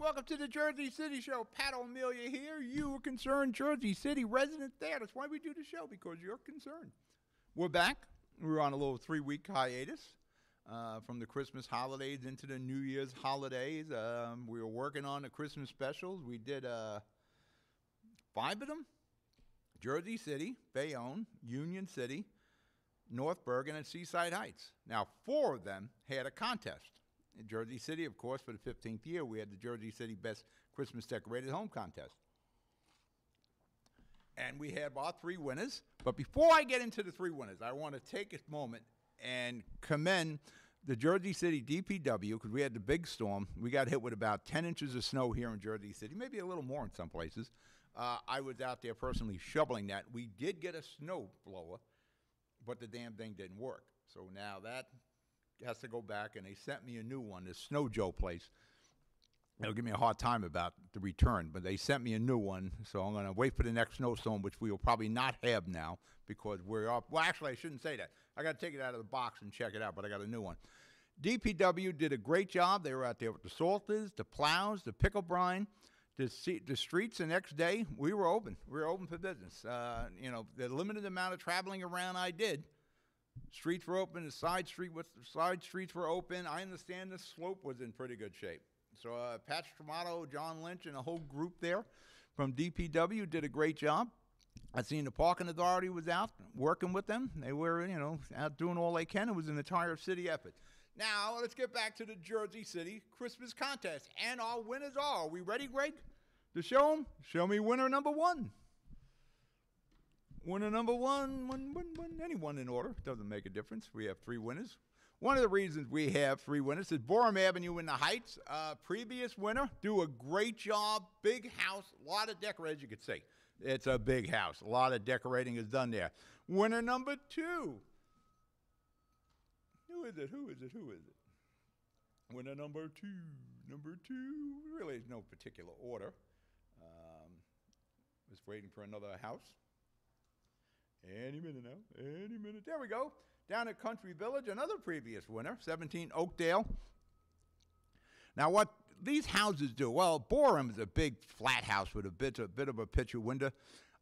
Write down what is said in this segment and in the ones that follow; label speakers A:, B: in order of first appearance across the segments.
A: Welcome to the Jersey City Show. Pat O'Melia here. You a concerned Jersey City resident there. That's why we do the show, because you're concerned. We're back. We were on a little 3-week hiatus from the Christmas holidays into the New Year's holidays. We were working on the Christmas specials. We did 5 of them. Jersey City, Bayonne, Union City, North Bergen, and Seaside Heights. Now, 4 of them had a contest. In Jersey City, of course, for the 15th year, we had the Jersey City Best Christmas Decorated Home Contest. And we had our 3 winners. But before I get into the 3 winners, I want to take a moment and commend the Jersey City DPW, because we had the big storm. We got hit with about 10 inches of snow here in Jersey City, maybe a little more in some places. I was out there personally shoveling that. We did get a snow blower, but the damn thing didn't work. So now that has to go back, and they sent me a new one, this Snow Joe place. They'll give me a hard time about the return, but they sent me a new one, so I'm going to wait for the next snowstorm, which we will probably not have now because we're up. Well, actually, I shouldn't say that. I got to take it out of the box and check it out, but I got a new one. DPW did a great job. They were out there with the salters, the plows, the pickle brine, the streets. The next day, we were open. We were open for business. The limited amount of traveling around I did, streets were open, the side streets were open. I understand the slope was in pretty good shape. So Pat Stramato, John Lynch, and a whole group there from DPW did a great job. I seen the parking authority was out working with them. They were, out doing all they can. It was an entire city effort. Now, let's get back to the Jersey City Christmas contest. And our winners are we ready, Greg, to show them? Show me winner number 1. Winner number 1, anyone in order. Doesn't make a difference. We have 3 winners. One of the reasons we have 3 winners is Borum Avenue in the Heights. Previous winner, do a great job. Big house, a lot of decorating, as you could see. It's a big house. A lot of decorating is done there. Winner number 2. Who is it? Winner number 2. Number 2. Really is no particular order. Just waiting for another house. Any minute now. Any minute. There we go. Down at Country Village, another previous winner, 17 Oakdale. Now, what these houses do, well, Borum is a big flat house with a bit of a picture window.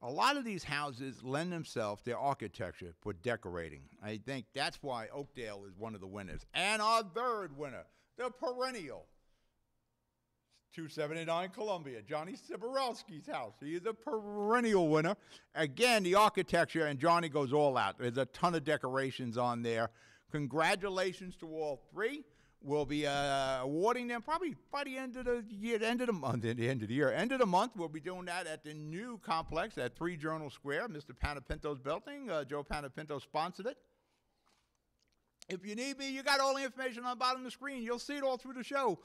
A: A lot of these houses lend themselves, their architecture, for decorating. I think that's why Oakdale is one of the winners. And our 3rd winner, the perennial 279 Columbia, Johnny Siborowski's house. He is a perennial winner. Again, the architecture, and Johnny goes all out. There's a ton of decorations on there. Congratulations to all 3. We'll be awarding them probably by the end of the year, end of the month. We'll be doing that at the new complex at 3 Journal Square. Mr. Panapinto's building. Joe Panapinto sponsored it. If you need me, you got all the information on the bottom of the screen. You'll see it all through the show.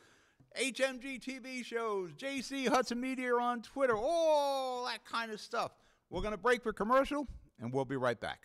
A: HMG TV shows, JC Hudson Media on Twitter, all that kind of stuff. We're going to break for commercial, and we'll be right back.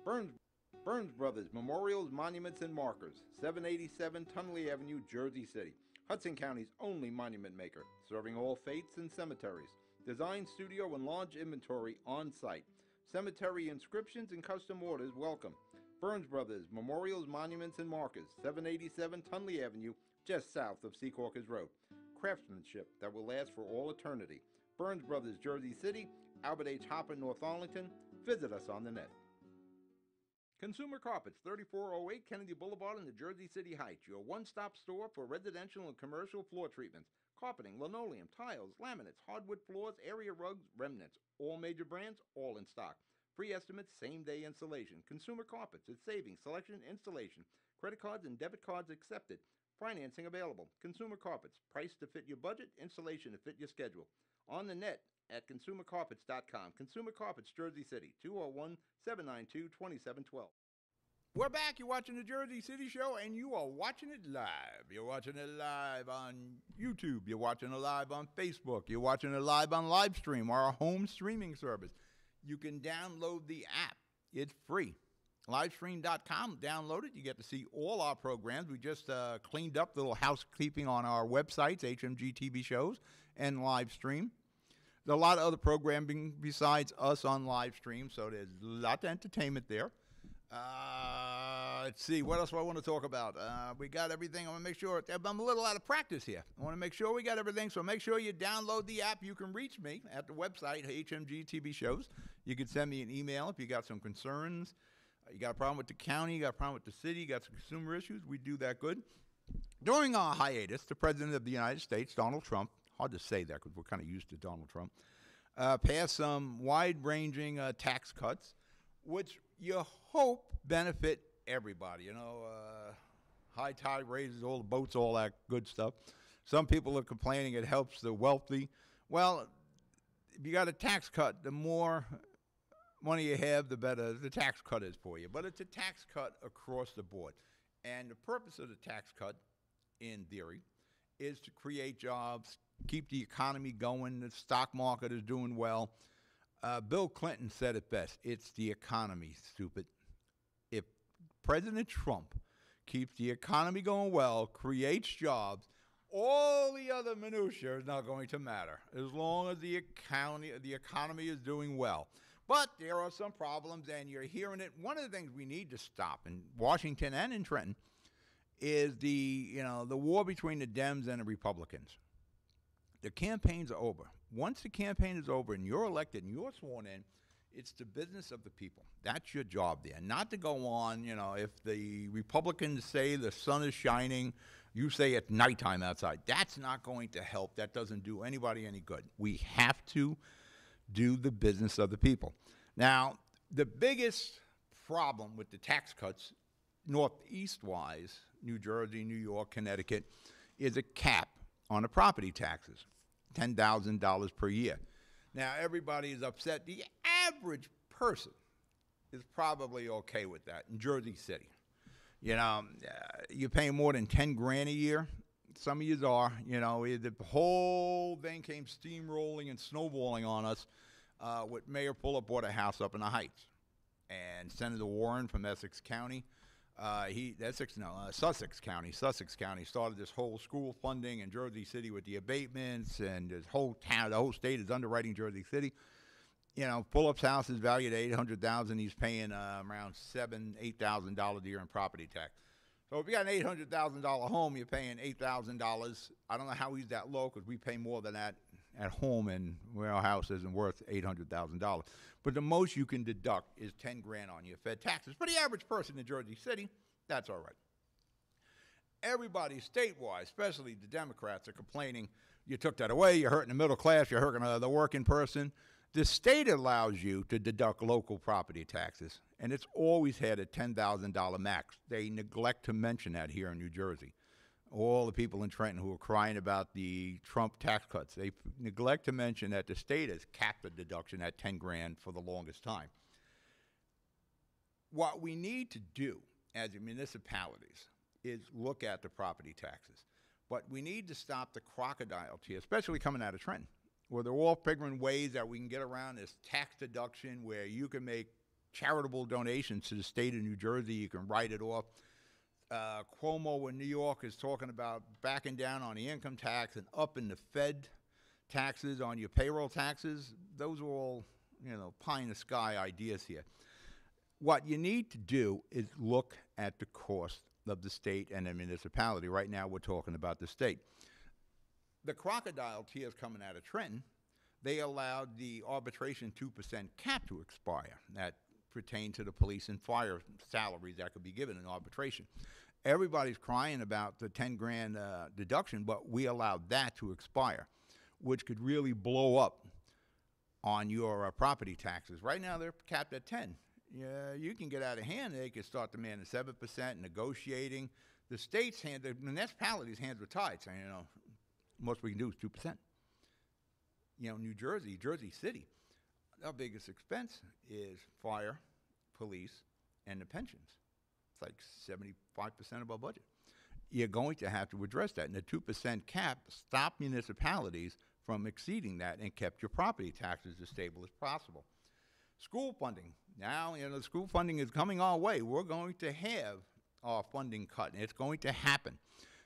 B: Burns Brothers Memorials, Monuments, and Markers, 787 Tunley Avenue, Jersey City. Hudson County's only monument maker, serving all faiths and cemeteries. Design, studio, and large inventory on site. Cemetery inscriptions and custom orders welcome. Burns Brothers Memorials, Monuments, and Markers, 787 Tunley Avenue, just south of Secaucus Road. Craftsmanship that will last for all eternity. Burns Brothers, Jersey City, Albert H. Hopper, North Arlington. Visit us on the net. Consumer Carpets, 3408 Kennedy Boulevard in the Jersey City Heights. Your one-stop store for residential and commercial floor treatments. Carpeting, linoleum, tiles, laminates, hardwood floors, area rugs, remnants. All major brands, all in stock. Free estimates, same-day installation. Consumer Carpets, it's savings, selection, installation. Credit cards and debit cards accepted. Financing available. Consumer Carpets, price to fit your budget, installation to fit your schedule. On the net at consumercarpets.com. Consumer Carpets, Jersey City, 201-792-2712.
A: We're back. You're watching the Jersey City Show, and you are watching it live. You're watching it live on YouTube. You're watching it live on Facebook. You're watching it live on Livestream, our home streaming service. You can download the app. It's free. Livestream.com, download it. You get to see all our programs. We just cleaned up the little housekeeping on our websites, HMG TV shows, and Livestream. There's a lot of other programming besides us on Livestream, so there's a lot of entertainment there. Let's see. What else do I want to talk about? We got everything. I want to make sure. I'm a little out of practice here. I want to make sure we got everything. So make sure you download the app. You can reach me at the website, HMG TV Shows. You can send me an email if you got some concerns. You got a problem with the county. You got a problem with the city. You got some consumer issues. We do that good. During our hiatus, the President of the United States, Donald Trump, hard to say that because we're kind of used to Donald Trump, passed some wide-ranging tax cuts, which you hope benefit everybody. You know, high tide raises all the boats, all that good stuff. Some people are complaining it helps the wealthy. Well, if you got a tax cut, the more money you have, the better the tax cut is for you. But it's a tax cut across the board. And the purpose of the tax cut, in theory, is to create jobs, keep the economy going. The stock market is doing well. Bill Clinton said it best. It's the economy, stupid. If President Trump keeps the economy going well, creates jobs, all the other minutiae is not going to matter as long as the economy is doing well. But there are some problems, and you're hearing it. One of the things we need to stop in Washington and in Trenton is the war between the Dems and the Republicans. The campaigns are over. Once the campaign is over and you're elected and you're sworn in, it's the business of the people. That's your job there. Not to go on, if the Republicans say the sun is shining, you say it's nighttime outside. That's not going to help. That doesn't do anybody any good. We have to do the business of the people. Now, the biggest problem with the tax cuts, northeast-wise, New Jersey, New York, Connecticut, is a cap on the property taxes, $10,000 per year. Now, everybody is upset. The average person is probably okay with that in Jersey City. You're paying more than $10,000 a year. Some of you are. The whole thing came steamrolling and snowballing on us with Mayor Fuller bought a house up in the Heights. And Senator Warren from Sussex County started this whole school funding in Jersey City with the abatements, and this whole town, the whole state is underwriting Jersey City. Fuller's house is valued at $800,000. He's paying around $8,000 a year in property tax. So if you got an $800,000 home, you're paying $8,000. I don't know how he's that low because we pay more than that at home, and where our house isn't worth $800,000. But the most you can deduct is $10,000 on your Fed taxes. For the average person in Jersey City, that's all right. Everybody statewide, especially the Democrats, are complaining, you took that away, you're hurting the middle class, you're hurting the working person. The state allows you to deduct local property taxes, and it's always had a $10,000 max. They neglect to mention that here in New Jersey. All the people in Trenton who are crying about the Trump tax cuts, they neglect to mention that the state has capped the deduction at $10,000 for the longest time. What we need to do as municipalities is look at the property taxes. But we need to stop the crocodile tears, especially coming out of Trenton, where they're all figuring ways that we can get around this tax deduction where you can make charitable donations to the state of New Jersey. You can write it off. Cuomo in New York is talking about backing down on the income tax and upping the Fed taxes on your payroll taxes. Those are all, pie in the sky ideas here. What you need to do is look at the cost of the state and the municipality. Right now we're talking about the state. The crocodile tears coming out of Trenton, they allowed the arbitration 2% cap to expire. That pertained to the police and fire salaries that could be given in arbitration. Everybody's crying about the $10,000 deduction, but we allowed that to expire, which could really blow up on your property taxes. Right now they're capped at 10. Yeah, you can get out of hand. They can start demanding 7%, negotiating. The state's hand, the municipalities' hands were tied, saying, most we can do is 2%. New Jersey, Jersey City, our biggest expense is fire, police, and the pensions. It's like 75% of our budget. You're going to have to address that. And the 2% cap stopped municipalities from exceeding that and kept your property taxes as stable as possible. School funding. Now, the school funding is coming our way. We're going to have our funding cut, and it's going to happen.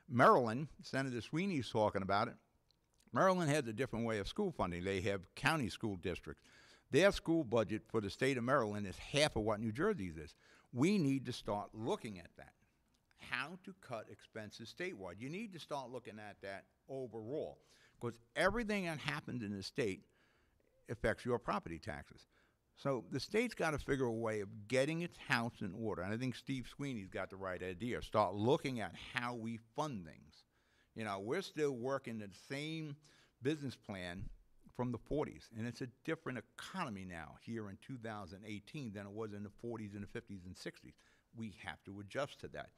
A: Maryland, Senator Sweeney's talking about it. Maryland has a different way of school funding. They have county school districts. Their school budget for the state of Maryland is half of what New Jersey's is. We need to start looking at that. How to cut expenses statewide. You need to start looking at that overall, because everything that happens in the state affects your property taxes. So the state's got to figure a way of getting its house in order. And I think Steve Sweeney's got the right idea. Start looking at how we fund things. You know, we're still working the same business plan from the 40s, and it's a different economy now here in 2018 than it was in the 40s and the 50s and 60s. We have to adjust to that.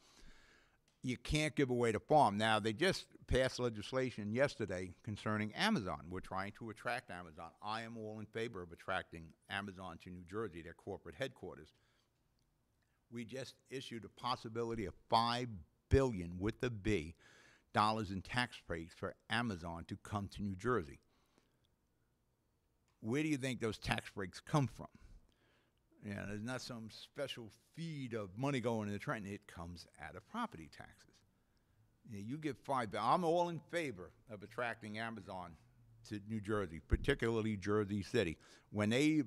A: You can't give away the farm. Now, they just passed legislation yesterday concerning Amazon. We're trying to attract Amazon. I am all in favor of attracting Amazon to New Jersey, their corporate headquarters. We just issued a possibility of $5 billion with a B dollars in tax breaks for Amazon to come to New Jersey. Where do you think those tax breaks come from? You know, there's not some special feed of money going into Trenton. It comes out of property taxes. You know, you get $5 billion. I'm all in favor of attracting Amazon to New Jersey, particularly Jersey City. When they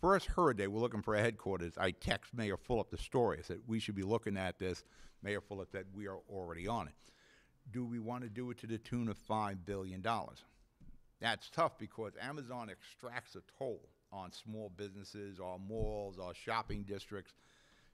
A: first heard they were looking for a headquarters, I texted Mayor Fulop the story. I said, we should be looking at this. Mayor Fulop said, we are already on it. Do we want to do it to the tune of $5 billion? That's tough because Amazon extracts a toll on small businesses, our malls, our shopping districts.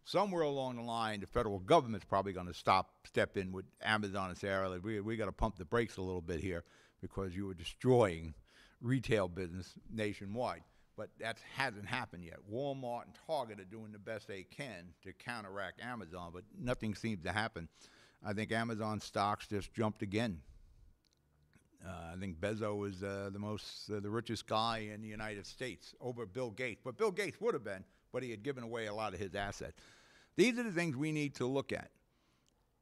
A: Somewhere along the line, the federal government's probably going to step in with Amazon and say, all right, we got to pump the brakes a little bit here because you were destroying retail business nationwide. But that hasn't happened yet. Walmart and Target are doing the best they can to counteract Amazon, but nothing seems to happen. I think Amazon stocks just jumped again. I think Bezos is the richest guy in the United States over Bill Gates. But Bill Gates would have been, but he had given away a lot of his assets. These are the things we need to look at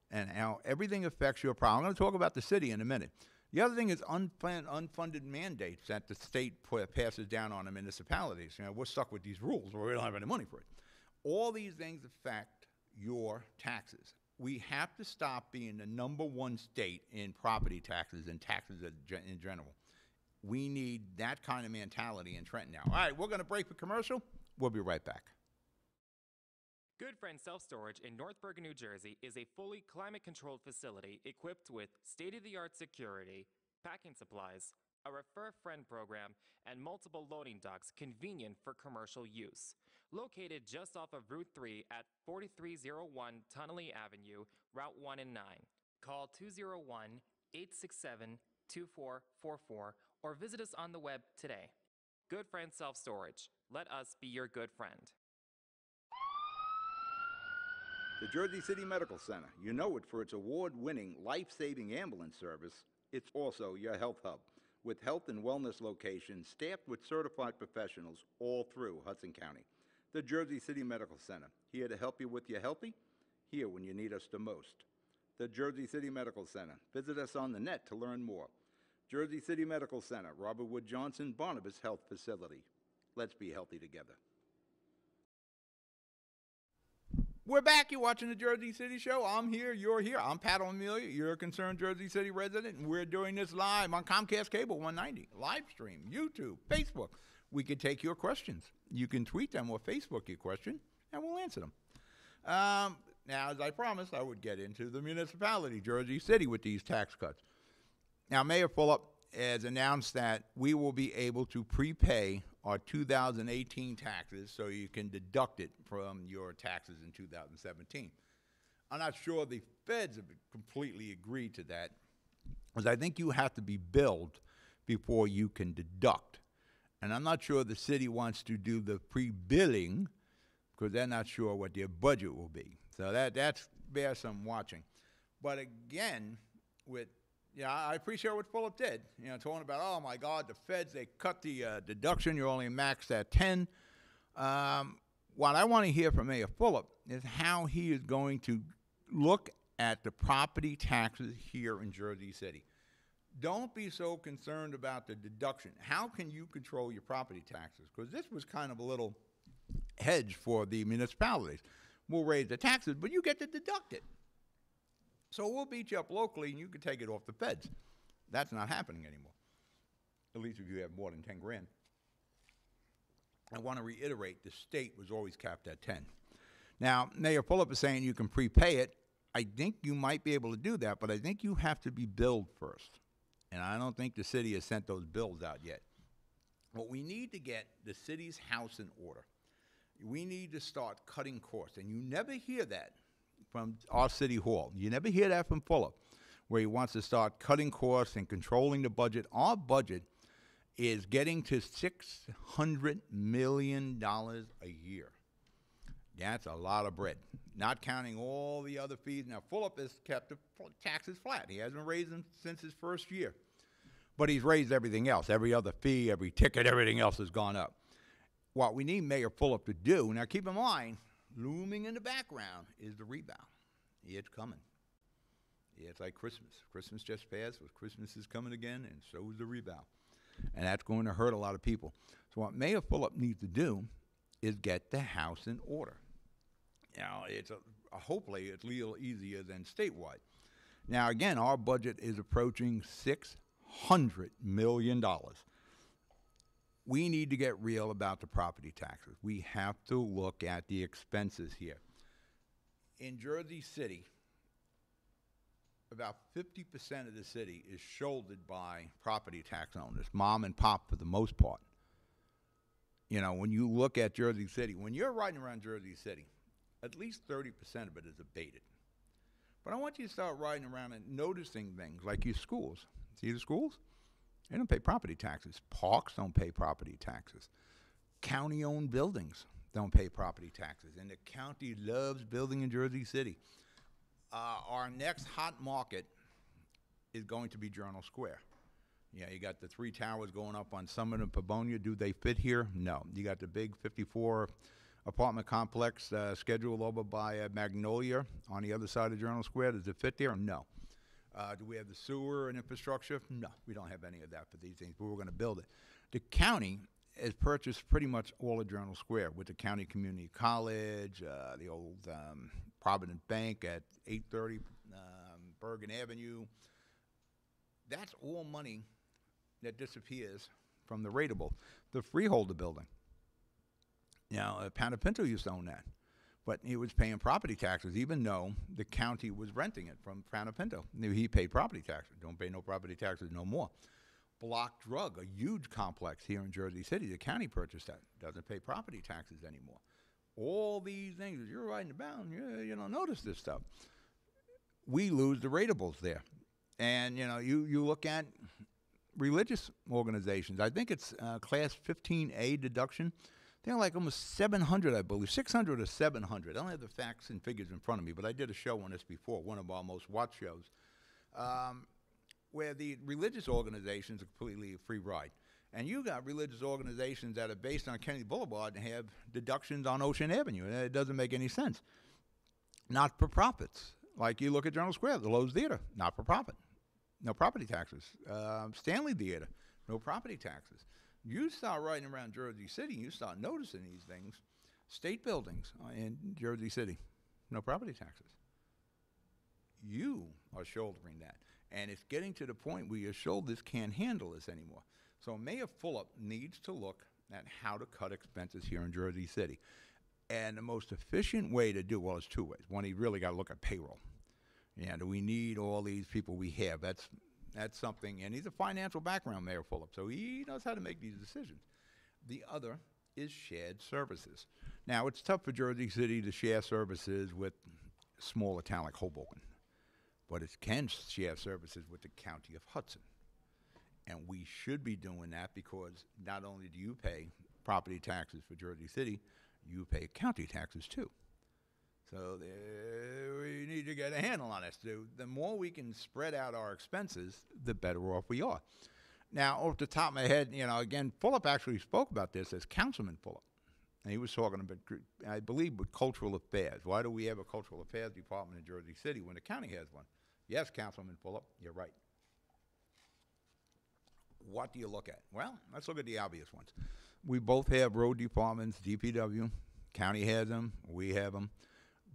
A: and how everything affects your problem. I'm going to talk about the city in a minute. The other thing is unfunded mandates that the state passes down on the municipalities. You know, we're stuck with these rules where we don't have any money for it. All these things affect your taxes. We have to stop being the #1 state in property taxes and taxes in general. We need that kind of mentality in Trenton now. All right, we're going to break for commercial. We'll be right back.
C: Good Friend Self Storage in North Bergen, New Jersey is a fully climate-controlled facility equipped with state-of-the-art security, packing supplies, a Refer Friend program, and multiple loading docks convenient for commercial use. Located just off of Route 3 at 4301 Tunnelly Avenue, Route 1 and 9. Call 201-867-2444 or visit us on the web today. Good Friend Self Storage. Let us be your good friend.
B: The Jersey City Medical Center. You know it for its award-winning life-saving ambulance service. It's also your health hub, with health and wellness locations staffed with certified professionals all through Hudson County. The Jersey City Medical Center, here to help you with your healthy, here when you need us the most. The Jersey City Medical Center. Visit us on the net to learn more. Jersey City Medical Center, Robert Wood Johnson, Barnabas Health Facility. Let's be healthy together.
A: We're back. You're watching the Jersey City Show. I'm here. You're here. I'm Pat O'Melia. You're a concerned Jersey City resident, and we're doing this live on Comcast Cable 190, live stream, YouTube, Facebook. We can take your questions. You can tweet them or Facebook your question, and we'll answer them. Now, as I promised, I would get into the municipality, Jersey City, with these tax cuts. Now, Mayor Fulop has announced that we will be able to prepay our 2018 taxes so you can deduct it from your taxes in 2017. I'm not sure the feds have completely agreed to that, because I think you have to be billed before you can deduct. And I'm not sure the city wants to do the pre-billing because they're not sure what their budget will be. So that's bears some watching. But again, I appreciate what Fulop did. You know, talking about, oh my God, the feds, they cut the deduction. You're only maxed at 10. What I want to hear from Mayor Fulop is how he is going to look at the property taxes here in Jersey City. Don't be so concerned about the deduction. How can you control your property taxes? Because this was kind of a little hedge for the municipalities. We'll raise the taxes, but you get to deduct it. So we'll beat you up locally, and you can take it off the feds. That's not happening anymore, at least if you have more than 10 grand. I want to reiterate, the state was always capped at 10. Now, Mayor Fulop is saying you can prepay it. I think you might be able to do that, but I think you have to be billed first. And I don't think the city has sent those bills out yet. But we need to get the city's house in order. We need to start cutting costs. And you never hear that from our city hall. You never hear that from Fulop, where he wants to start cutting costs and controlling the budget. Our budget is getting to $600 million a year. That's a lot of bread, not counting all the other fees. Now, Fulop has kept the taxes flat. He hasn't raised them since his first year. But he's raised everything else. Every other fee, every ticket, everything else has gone up. What we need Mayor Fulop to do, now keep in mind, looming in the background is the rebound. It's coming. It's like Christmas. Christmas just passed, but Christmas is coming again, and so is the rebound. And that's going to hurt a lot of people. So what Mayor Fulop needs to do is get the house in order. Now, it's hopefully it's a little easier than statewide. Now, again, our budget is approaching $600 million. We need to get real about the property taxes. We have to look at the expenses here. In Jersey City, about 50% of the city is shouldered by property tax owners, mom and pop for the most part. You know, when you look at Jersey City, when you're riding around Jersey City, at least 30% of it is abated. But I want you to start riding around and noticing things like your schools. See the schools? They don't pay property taxes. Parks don't pay property taxes. County-owned buildings don't pay property taxes. And the county loves building in Jersey City. Our next hot market is going to be Journal Square. Yeah, you got the 3 towers going up on Summit and Pavonia. Do they fit here? No. You got the big 54 apartment complex scheduled over by Magnolia on the other side of Journal Square. Does it fit there? No. Do we have the sewer and infrastructure? No, we don't have any of that for these things, but we're going to build it. The county has purchased pretty much all of Journal Square with the County Community College, the old Provident Bank at 830 Bergen Avenue. That's all money that disappears from the rateable. The Freeholder building. Now, Panapinto used to own that, but he was paying property taxes even though the county was renting it from Panapinto. He paid property taxes. Don't pay no property taxes no more. Block Drug, a huge complex here in Jersey City. The county purchased that. Doesn't pay property taxes anymore. All these things, you're riding about, you don't notice this stuff. We lose the ratables there. And, you know, you look at religious organizations. I think it's class 15A deduction. They're like almost 700, I believe, 600 or 700. I don't have the facts and figures in front of me, but I did a show on this before, one of our most watched shows, where the religious organizations are completely a free ride. And you got religious organizations that are based on Kennedy Boulevard and have deductions on Ocean Avenue. It doesn't make any sense. Not-for-profits, like you look at Journal Square, the Lowe's Theater, not-for-profit. No property taxes. Stanley Theater, no property taxes. You start riding around Jersey City, you start noticing these things. State buildings in Jersey City, no property taxes. You are shouldering that. And it's getting to the point where your shoulders can't handle this anymore. So Mayor Fulop needs to look at how to cut expenses here in Jersey City. And the most efficient way to do, well, it's 2 ways. One, he really got to look at payroll. Yeah, do we need all these people we have? That's something, and he's a financial background, Mayor Fulop, so he knows how to make these decisions. The other is shared services. Now, it's tough for Jersey City to share services with a smaller town like Hoboken, but it can share services with the County of Hudson. And we should be doing that because not only do you pay property taxes for Jersey City, you pay county taxes too. So we need to get a handle on this. The more we can spread out our expenses, the better off we are. Now, off the top of my head, you know, again, Fulop actually spoke about this as Councilman Fulop. And he was talking about, I believe, with cultural affairs. Why do we have a cultural affairs department in Jersey City when the county has one? Yes, Councilman Fulop, you're right. What do you look at? Well, let's look at the obvious ones. We both have road departments, DPW. County has them. We have them.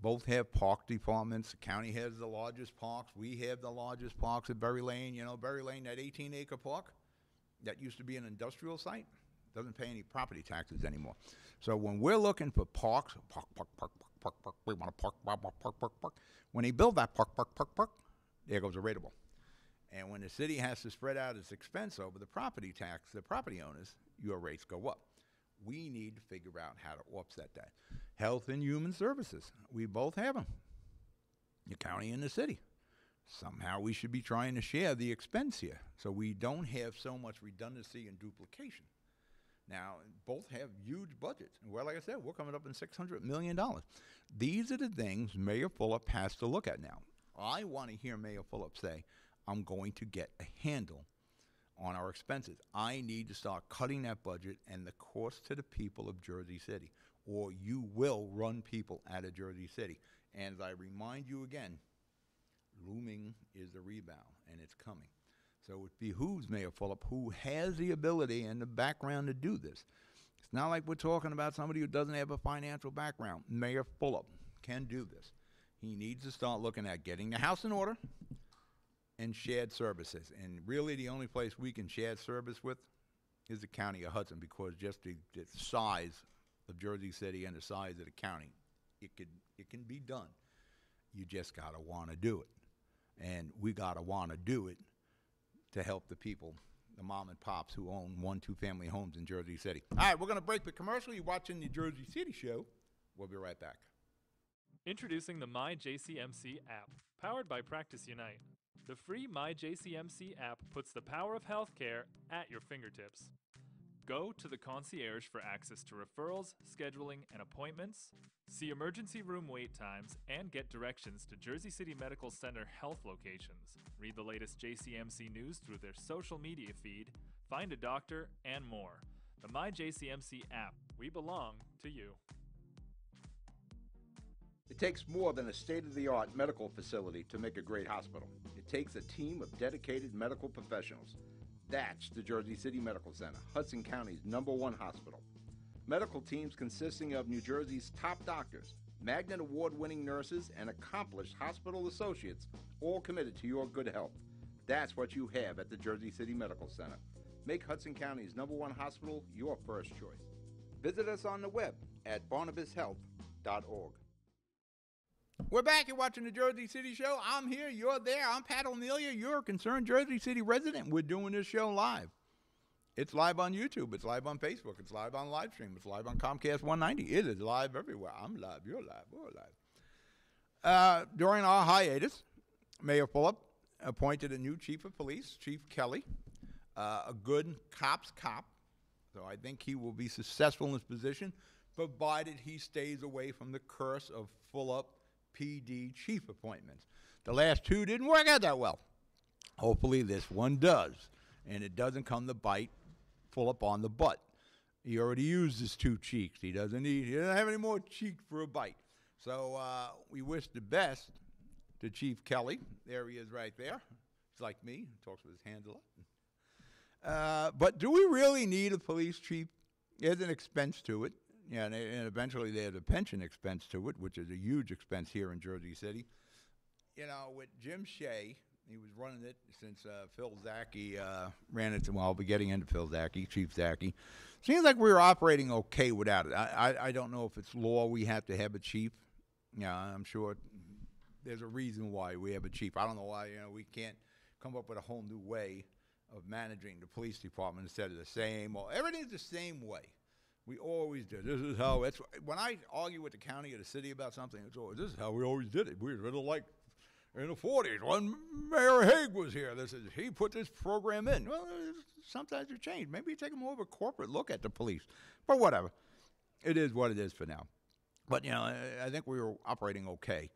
A: Both have park departments. The county has the largest parks. We have the largest parks at Berry Lane. You know, Berry Lane, that 18-acre park that used to be an industrial site, doesn't pay any property taxes anymore. So when we're looking for parks, park, park. We want to park, park, park, park, park, park. When they build that park, park, park, park, there goes a rateable. And when the city has to spread out its expense over the property tax, the property owners, your rates go up. We need to figure out how to offset that. Health and Human Services, we both have them. The county and the city. Somehow we should be trying to share the expense here so we don't have so much redundancy and duplication. Now, both have huge budgets. Well, like I said, we're coming up in $600 million. These are the things Mayor Fulop has to look at now. I want to hear Mayor Fulop say, I'm going to get a handle on our expenses. I need to start cutting that budget and the cost to the people of Jersey City, or you will run people out of Jersey City. And as I remind you again, looming is the rebound, and it's coming. So it behooves Mayor Fulop, who has the ability and the background to do this. It's not like we're talking about somebody who doesn't have a financial background. Mayor Fulop can do this. He needs to start looking at getting the house in order and shared services. And really the only place we can share service with is the county of Hudson, because just the size of Jersey City and the size of the county, it can be done. You just got to want to do it. And we got to want to do it to help the people, the mom and pops who own 1-2 family homes in Jersey City. All right, we're going to break the commercial. You're watching the Jersey City Show. We'll be right back.
D: Introducing the MyJCMC app, powered by Practice Unite. The free MyJCMC app puts the power of healthcare at your fingertips. Go to the concierge for access to referrals, scheduling, and appointments, see emergency room wait times, and get directions to Jersey City Medical Center health locations. Read the latest JCMC news through their social media feed, find a doctor, and more. The MyJCMC app. We belong to you.
B: It takes more than a state-of-the-art medical facility to make a great hospital. It takes a team of dedicated medical professionals. That's the Jersey City Medical Center, Hudson County's #1 hospital. Medical teams consisting of New Jersey's top doctors, Magnet Award-winning nurses, and accomplished hospital associates, all committed to your good health. That's what you have at the Jersey City Medical Center. Make Hudson County's #1 hospital your first choice. Visit us on the web at barnabashealth.org.
A: We're back. You're watching the Jersey City Show. I'm here. You're there. I'm Pat O'Melia. You're a concerned Jersey City resident. We're doing this show live. It's live on YouTube. It's live on Facebook. It's live on live stream. It's live on Comcast 190. It is live everywhere. I'm live. You're live. We're live. During our hiatus, Mayor Fulop appointed a new chief of police, Chief Kelly, a good cop's cop. So I think he will be successful in his position, provided he stays away from the curse of Fulop PD chief appointments. The last two didn't work out that well. Hopefully this one does, and it doesn't come to bite Fulop on the butt. He already used his 2 cheeks. He doesn't have any more cheek for a bite. So we wish the best to Chief Kelly. There he is right there. He's like me, talks with his hands a lot. But do we really need a police chief? There's an expense to it. Yeah, and eventually there's a pension expense to it, which is a huge expense here in Jersey City. You know, with Jim Shea, he was running it since Phil Zaki ran it. Well, I'll be getting into Phil Zaki, Chief Zaki. Seems like we were operating okay without it. I don't know if it's law we have to have a chief. Yeah, I'm sure there's a reason why we have a chief. I don't know why we can't come up with a whole new way of managing the police department instead of the same. Well, everything's the same way. We always did. This is how it's. When I argue with the county or the city about something, it's always, this is how we always did it. We were like in the 40s when Mayor Haig was here. He put this program in. Well, sometimes it changed. Maybe you take a more of a corporate look at the police. But whatever. It is what it is for now. But, I think we were operating okay.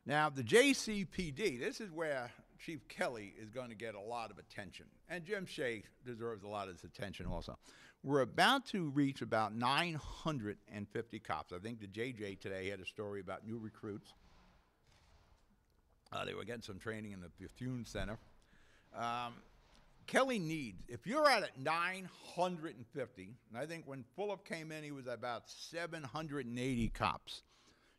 A: Now, the JCPD, this is where Chief Kelly is going to get a lot of attention. And Jim Shea deserves a lot of this attention also. We're about to reach about 950 cops. I think the JJ today had a story about new recruits. They were getting some training in the Bethune Center. Kelly needs, if you're at 950, and I think when Fulop came in, he was about 780 cops.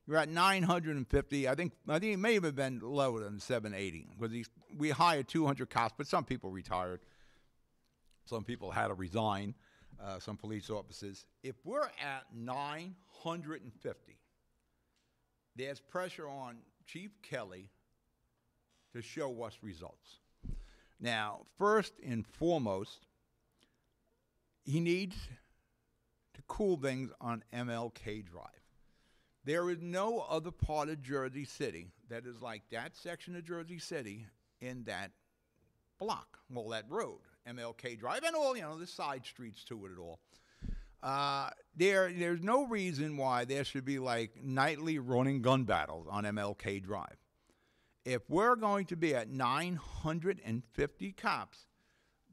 A: You're at 950. I think it may have been lower than 780 because we hired 200 cops, but some people retired. Some people had to resign. Some police officers. If we're at 950, there's pressure on Chief Kelly to show us results. Now, first and foremost, he needs to cool things on MLK Drive. There is no other part of Jersey City that is like that section of Jersey City in that block, well, that road, MLK Drive, and all, the side streets to it at all. There's no reason why there should be like nightly running gun battles on MLK Drive. If we're going to be at 950 cops,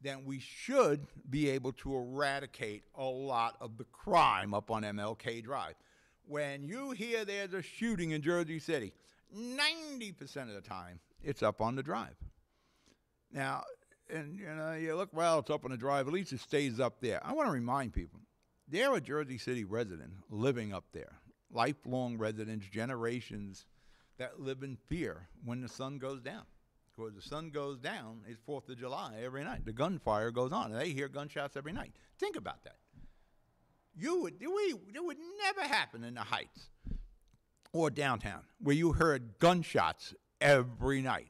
A: then we should be able to eradicate a lot of the crime up on MLK Drive. When you hear there's a shooting in Jersey City, 90% of the time, it's up on the drive. Now, and you look, well, it's up on the drive. At least it stays up there. I want to remind people, they're a Jersey City resident living up there. Lifelong residents, generations that live in fear when the sun goes down. Because the sun goes down, it's 4th of July every night. The gunfire goes on, and they hear gunshots every night. Think about that. It would never happen in the Heights or downtown where you heard gunshots every night.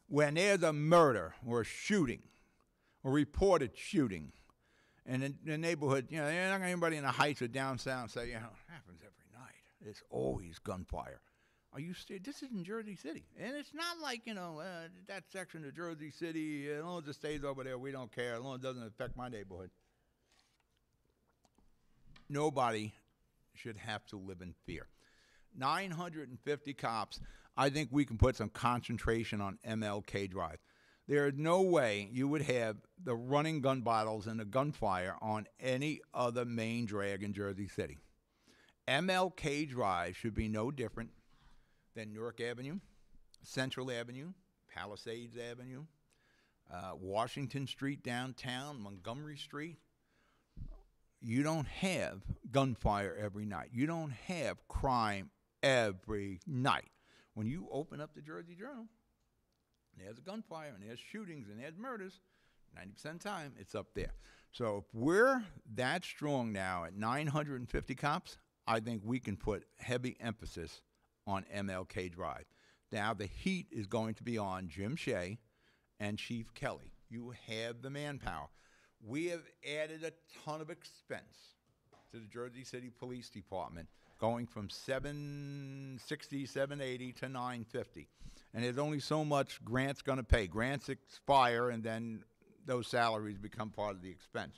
A: When there's a murder or a shooting, or reported shooting, and in the neighborhood, you're not going to anybody in the Heights or downtown say, it happens every night. It's always gunfire. Are you this is in Jersey City. And it's not like, that section of Jersey City, as long as it stays over there, we don't care, as long as it doesn't affect my neighborhood. Nobody should have to live in fear. 950 cops, I think we can put some concentration on MLK Drive. There is no way you would have the running gun battles and the gunfire on any other main drag in Jersey City. MLK Drive should be no different than Newark Avenue, Central Avenue, Palisades Avenue, Washington Street downtown, Montgomery Street. You don't have gunfire every night. You don't have crime every night. When you open up the Jersey Journal, there's a gunfire, and there's shootings, and there's murders. 90% of the time, it's up there. So if we're that strong now at 950 cops, I think we can put heavy emphasis on MLK Drive. Now, the heat is going to be on Jim Shea and Chief Kelly. You have the manpower. We have added a ton of expense to the Jersey City Police Department, going from $760, $780 to $950. And there's only so much Grant's going to pay. Grants expire, and then those salaries become part of the expense.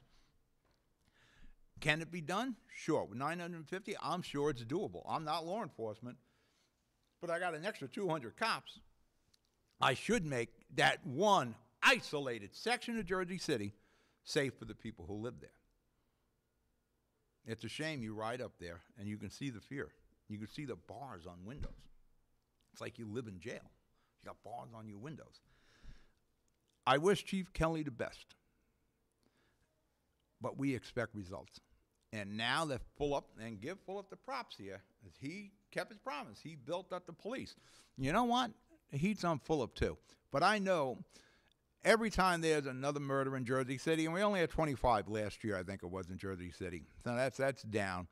A: Can it be done? Sure. With $950, I'm sure it's doable. I'm not law enforcement, but I got an extra 200 cops. I should make that one isolated section of Jersey City safe for the people who live there. It's a shame you ride up there and you can see the fear. You can see the bars on windows. It's like you live in jail. You got bars on your windows. I wish Chief Kelly the best, but we expect results. And now that Fulop, and give Fulop the props here, as he kept his promise. He built up the police. You know what? The heat's on Fulop too. But I know every time there's another murder in Jersey City, and we only had 25 last year, I think it was, in Jersey City. So that's down.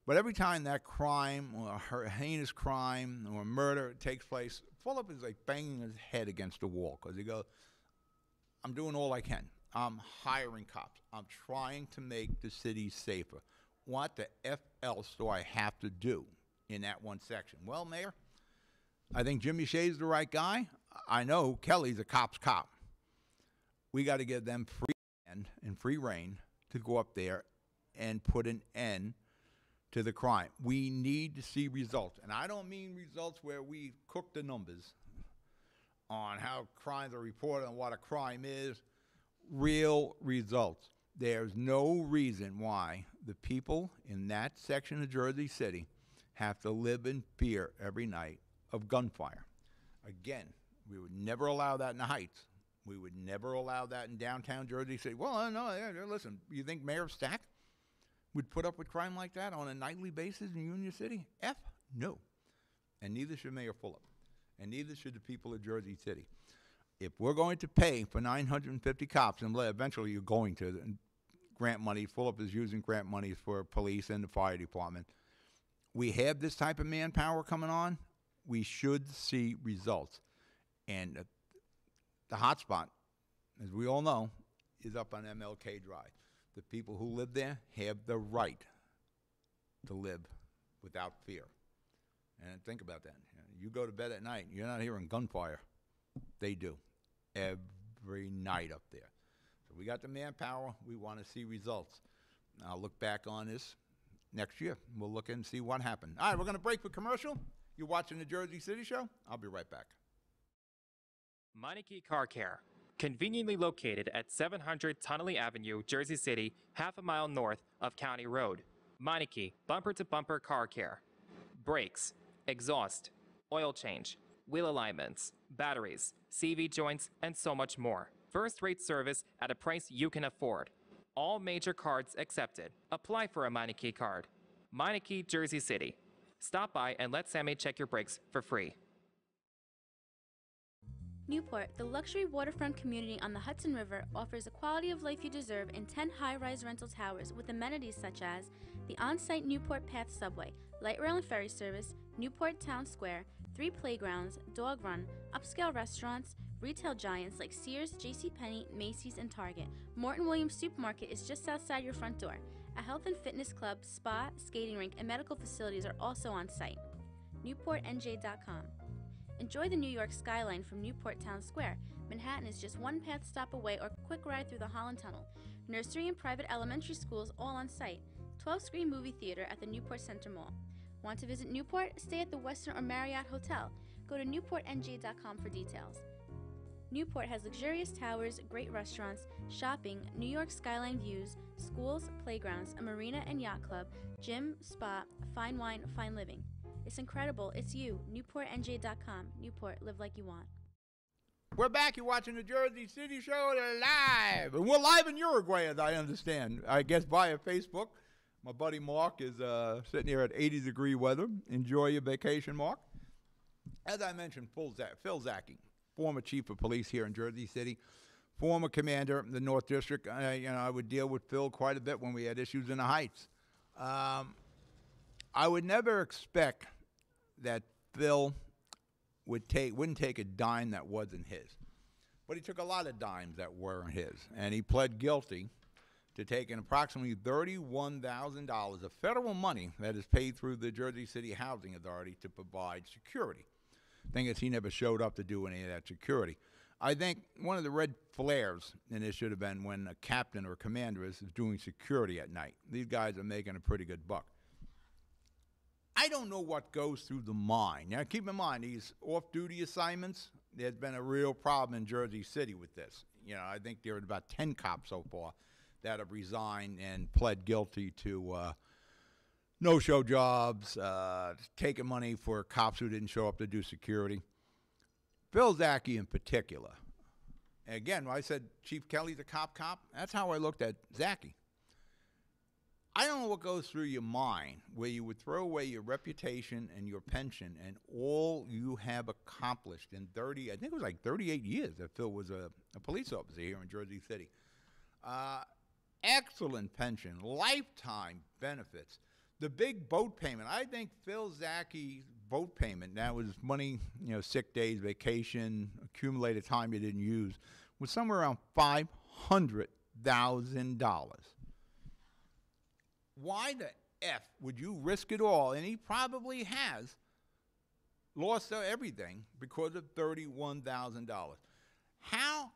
A: But every time that crime or a heinous crime or murder takes place, Fulop is like banging his head against the wall because he goes, I'm doing all I can. I'm hiring cops. I'm trying to make the city safer. What the F else do I have to do in that one section? Well, Mayor, I think Jimmy Shea's the right guy. I know Kelly's a cop's cop. We got to give them free hand and free reign to go up there and put an end to the crime. We need to see results. And I don't mean results where we cook the numbers on how crimes are reported and what a crime is. Real results. There's no reason why the people in that section of Jersey City have to live in fear every night of gunfire. Again, we would never allow that in the Heights. We would never allow that in downtown Jersey City. Well, no, listen, you think Mayor Stack would put up with crime like that on a nightly basis in Union City? F, no. And neither should Mayor Fulop. And neither should the people of Jersey City. If we're going to pay for 950 cops, and eventually you're going to, grant money, Fulop is using grant money for police and the fire department. We have this type of manpower coming on. we should see results. And the hot spot, as we all know, is up on MLK Drive. The people who live there have the right to live without fear. And think about that. You go to bed at night, you're not hearing gunfire. They do. Every night up there. So we got the manpower. We want to see results. I'll look back on this next year. We'll look and see what happened. All right, we're going to break for commercial. You're watching the Jersey City Show. I'll be right back.
C: Meineke Car Care, conveniently located at 700 Tunnelly Avenue, Jersey City, half a mile north of County Road. Meineke bumper-to-bumper car care. Brakes, exhaust, oil change, wheel alignments, batteries, CV joints, and so much more. First-rate service at a price you can afford. All major cards accepted. Apply for a Meineke card. Meineke, Jersey City. Stop by and let Sammy check your brakes for free.
E: Newport, the luxury waterfront community on the Hudson River, offers the quality of life you deserve in 10 high-rise rental towers with amenities such as the on-site Newport Path subway, light rail and ferry service, Newport Town Square, 3 playgrounds, dog run, upscale restaurants, retail giants like Sears, JCPenney, Macy's, and Target. Morton Williams Supermarket is just outside your front door. A health and fitness club, spa, skating rink, and medical facilities are also on site. NewportNJ.com. Enjoy the New York skyline from Newport Town Square. Manhattan is just one path stop away or quick ride through the Holland Tunnel. Nursery and private elementary schools all on site. 12-screen movie theater at the Newport Center Mall. Want to visit Newport? Stay at the Westin or Marriott Hotel. Go to NewportNJ.com for details. Newport has luxurious towers, great restaurants, shopping, New York skyline views, schools, playgrounds, a marina and yacht club, gym, spa, fine wine, fine living. It's incredible. It's you. NewportNJ.com. Newport, live like you want.
A: We're back. You're watching the Jersey City Show live. And we're live in Uruguay, as I understand. I guess via Facebook. My buddy Mark is sitting here at 80-degree weather. Enjoy your vacation, Mark. As I mentioned, Phil Zaki, former chief of police here in Jersey City, former commander of the North District. I would deal with Phil quite a bit when we had issues in the Heights. I would never expect that Phil wouldn't take a dime that wasn't his. But he took a lot of dimes that weren't his, and he pled guilty to taking approximately $31,000 of federal money that is paid through the Jersey City Housing Authority to provide security. Thing is, he never showed up to do any of that security. I think one of the red flares in this should have been when a captain or a commander is doing security at night. These guys are making a pretty good buck. I don't know what goes through the mind. Now, keep in mind, these off-duty assignments, there's been a real problem in Jersey City with this. I think there are about 10 cops so far that have resigned and pled guilty to no-show jobs, taking money for cops who didn't show up to do security. Phil Zaki in particular. And again, when I said Chief Kelly's a cop, that's how I looked at Zaki. I don't know what goes through your mind where you would throw away your reputation and your pension and all you have accomplished in 38 years that Phil was a police officer here in Jersey City. Excellent pension, lifetime benefits. The big boat payment, I think Phil Zaki's boat payment, that was money, sick days, vacation, accumulated time you didn't use, was somewhere around $500,000. Why the F would you risk it all? And he probably has lost everything because of $31,000. How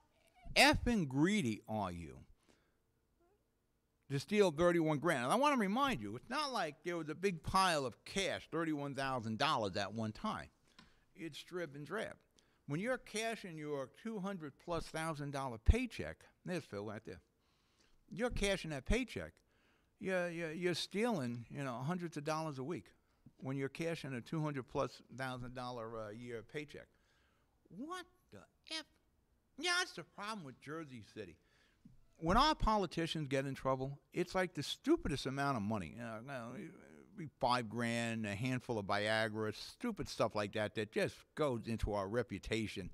A: effing greedy are you to steal 31 grand? And I want to remind you, it's not like there was a big pile of cash, $31,000 at one time. It's strip and drab. When you're cashing your $200,000+ paycheck, there's Phil right there. You're cashing that paycheck. You're stealing, hundreds of dollars a week when you're cashing a $200,000+ a year paycheck. What the F? Yeah, that's the problem with Jersey City. When our politicians get in trouble, it's like the stupidest amount of money. $5,000, a handful of Viagra, stupid stuff like that just goes into our reputation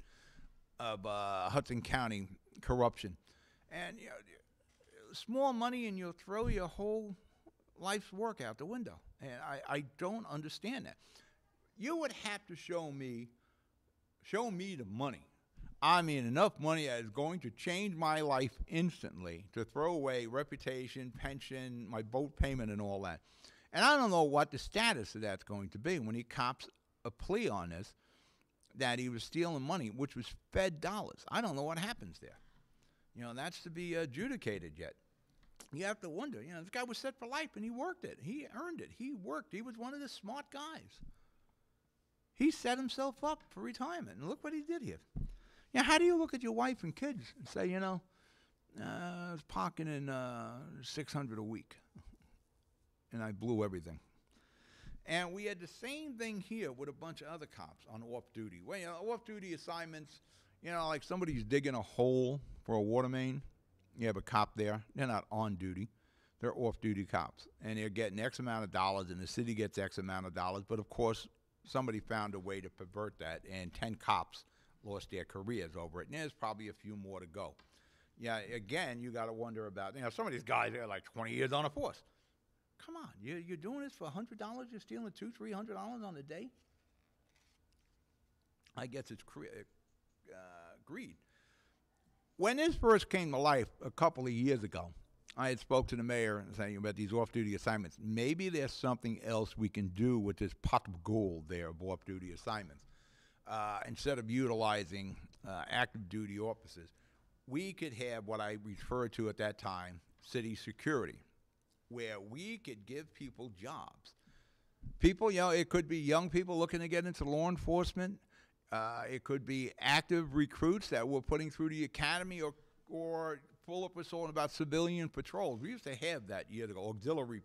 A: of Hudson County corruption. And small money and you'll throw your whole life's work out the window. And I don't understand that. You would have to show me the money. I mean, enough money that is going to change my life instantly to throw away reputation, pension, my boat payment, and all that. And I don't know what the status of that's going to be when he cops a plea on this, that he was stealing money, which was Fed dollars. I don't know what happens there. That's to be adjudicated yet. You have to wonder, this guy was set for life, and he worked it. He earned it. He worked. He was one of the smart guys. He set himself up for retirement, and look what he did here. How do you look at your wife and kids and say, I was pocketing $600 a week, and I blew everything. And we had the same thing here with a bunch of other cops on off-duty. Well, off-duty assignments, like somebody's digging a hole for a water main. You have a cop there. They're not on duty. They're off-duty cops. And they're getting X amount of dollars, and the city gets X amount of dollars. But, of course, somebody found a way to pervert that, and 10 cops lost their careers over it. And there's probably a few more to go. Again, you got to wonder about, some of these guys, they're like 20 years on a force. Come on, you're doing this for $100? You're stealing $200-300 on a day? I guess it's greed. When this first came to life a couple of years ago, I had spoke to the mayor and saying about these off-duty assignments. Maybe there's something else we can do with this pot of gold there of off-duty assignments. Instead of utilizing active duty officers, we could have what I referred to at that time, city security, where we could give people jobs. People, it could be young people looking to get into law enforcement. It could be active recruits that we're putting through the academy, or full up with talking about civilian patrols. We used to have that years ago, auxiliary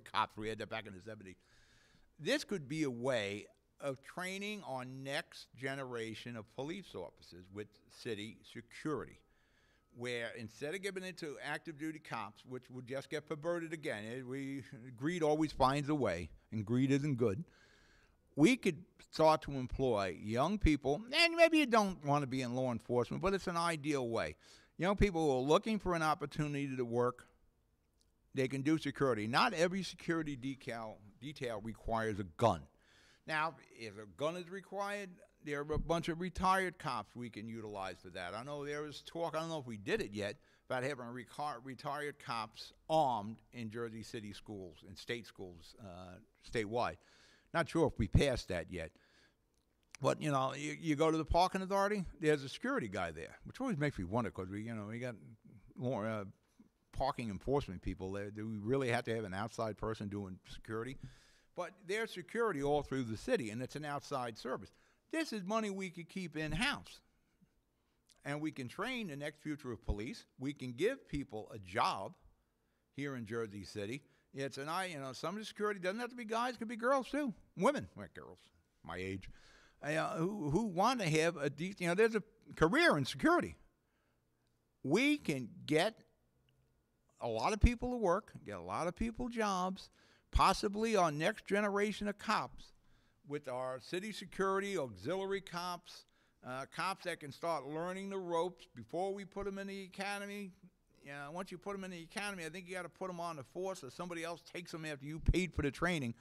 A: cops. We had that back in the 70s. This could be a way of training our next generation of police officers with city security, where instead of giving it to active duty cops, which would just get perverted again, greed always finds a way, and greed isn't good. We could start to employ young people, and maybe you don't want to be in law enforcement, but it's an ideal way. Young people who are looking for an opportunity to work, they can do security. Not every security detail requires a gun. Now, if a gun is required, there are a bunch of retired cops we can utilize for that. I know there was talk, I don't know if we did it yet, about having retired cops armed in Jersey City schools and state schools statewide. Not sure if we passed that yet. But, you go to the parking authority, there's a security guy there, which always makes me wonder because we got more parking enforcement people there. Do we really have to have an outside person doing security? But there's security all through the city, and it's an outside service. This is money we could keep in-house. And we can train the next future of police. We can give people a job here in Jersey City. It's some of the security doesn't have to be guys, it could be girls too. Women, well, girls, my age, who want to have a decent, there's a career in security. We can get a lot of people to work, get a lot of people jobs, possibly our next generation of cops with our city security, auxiliary cops, cops that can start learning the ropes before we put them in the academy. Once you put them in the academy, I think you got to put them on the force or somebody else takes them after you paid for the training.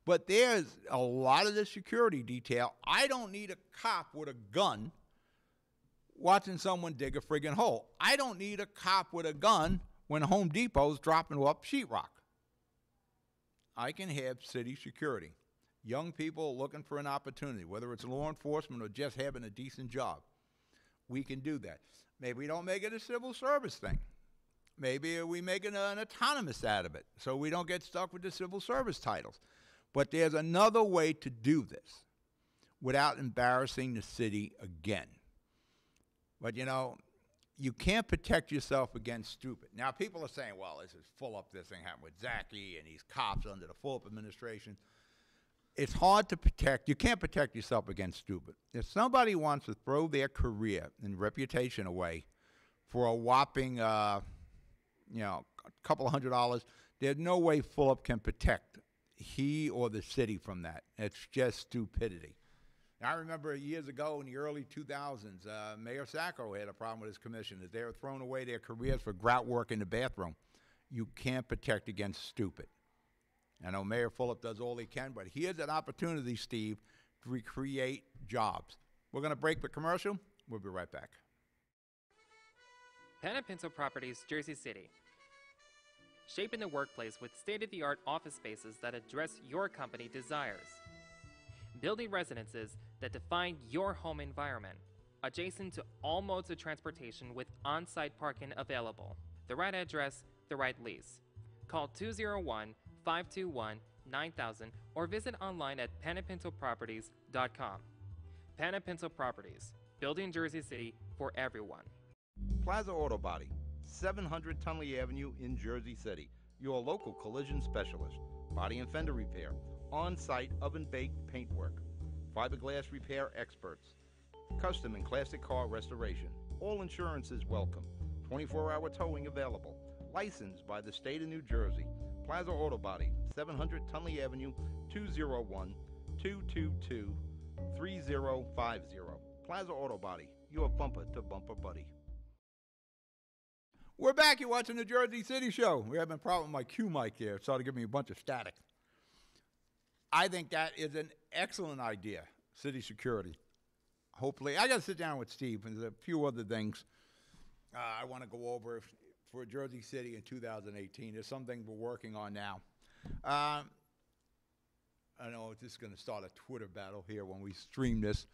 A: But there's a lot of the security detail. I don't need a cop with a gun watching someone dig a friggin' hole. I don't need a cop with a gun when Home Depot's dropping up sheetrock. I can have city security. Young people looking for an opportunity, whether it's law enforcement or just having a decent job. We can do that. Maybe we don't make it a civil service thing. Maybe we make an autonomous out of it so we don't get stuck with the civil service titles. But there's another way to do this without embarrassing the city again. But, you can't protect yourself against stupid. Now, people are saying, well, this is full up. This thing happened with Zaki and these cops under the full-up administration. It's hard to protect. You can't protect yourself against stupid. If somebody wants to throw their career and reputation away for a whopping, couple of $100, there's no way full-up can protect he or the city from that. It's just stupidity. I remember years ago in the early 2000s, Mayor Sacco had a problem with his commissioners. They were throwing away their careers for grout work in the bathroom. You can't protect against stupid. I know Mayor Fulop does all he can, but here's an opportunity, Steve, to recreate jobs. We're going to break the commercial. We'll be right back.
C: Pinto Properties, Jersey City. Shaping the workplace with state-of-the-art office spaces that address your company desires. Building residences that define your home environment, adjacent to all modes of transportation with on-site parking available. The right address, the right lease. Call 201-521-9000 or visit online at panapintoproperties.com. Panapinto Properties, building Jersey City for everyone.
B: Plaza Auto Body, 700 Tunley Avenue in Jersey City. Your local collision specialist. Body and fender repair. On-site oven-baked paintwork. Fiberglass repair experts. Custom and classic car restoration. All insurance is welcome. 24-hour towing available. Licensed by the state of New Jersey. Plaza Auto Body, 700 Tunley Avenue, 201-222-3050. Plaza Auto Body, your bumper-to-bumper buddy.
A: We're back. You're watching the Jersey City Show. We're having a problem with my Q mic here. It started giving me a bunch of static. I think that is an excellent idea, city security. Hopefully, I got to sit down with Steve, and there's a few other things I want to go over for Jersey City in 2018. There's some things we're working on now. I know this is going to start a Twitter battle here when we stream this.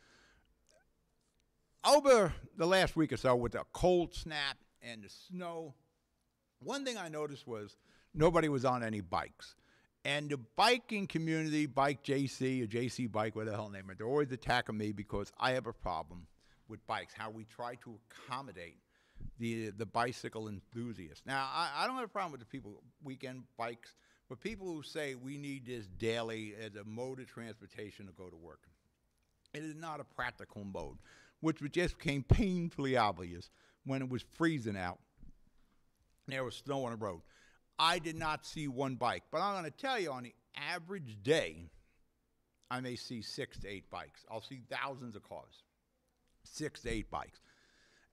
A: Over the last week or so with the cold snap and the snow, one thing I noticed was nobody was on any bikes. And the biking community, Bike JC or JC Bike, whatever the hell name it, they're always attacking me because I have a problem with bikes, how we try to accommodate the bicycle enthusiasts. Now, I don't have a problem with the people, weekend bikes, but people who say we need this daily as a mode of transportation to go to work. It is not a practical mode, which just became painfully obvious when it was freezing out. There was snow on the road. I did not see one bike, but I'm going to tell you on the average day, I may see 6 to 8 bikes. I'll see thousands of cars, 6 to 8 bikes.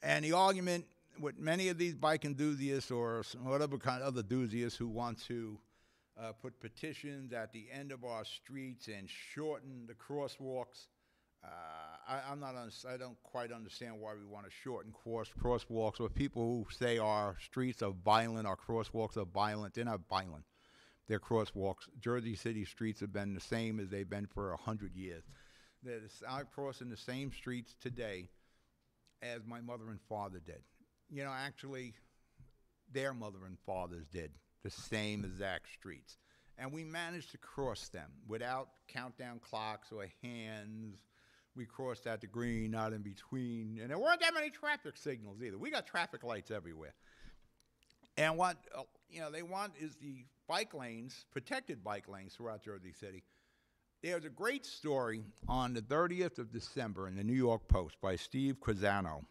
A: And the argument with many of these bike enthusiasts or whatever kind of other enthusiasts who want to put petitions at the end of our streets and shorten the crosswalks, I don't quite understand why we want to shorten crosswalks, or people who say our streets are violent, our crosswalks are violent. They're not violent. They're crosswalks. Jersey City streets have been the same as they've been for 100 years. I'm crossing the same streets today as my mother and father did. You know, actually, their mother and fathers did the same exact streets. And we managed to cross them without countdown clocks or hands. We crossed at the green, not in between. And there weren't that many traffic signals either. We got traffic lights everywhere. And what they want is the bike lanes, protected bike lanes throughout Jersey City. There's a great story on the 30th of December in the New York Post by Steve Quazzaro,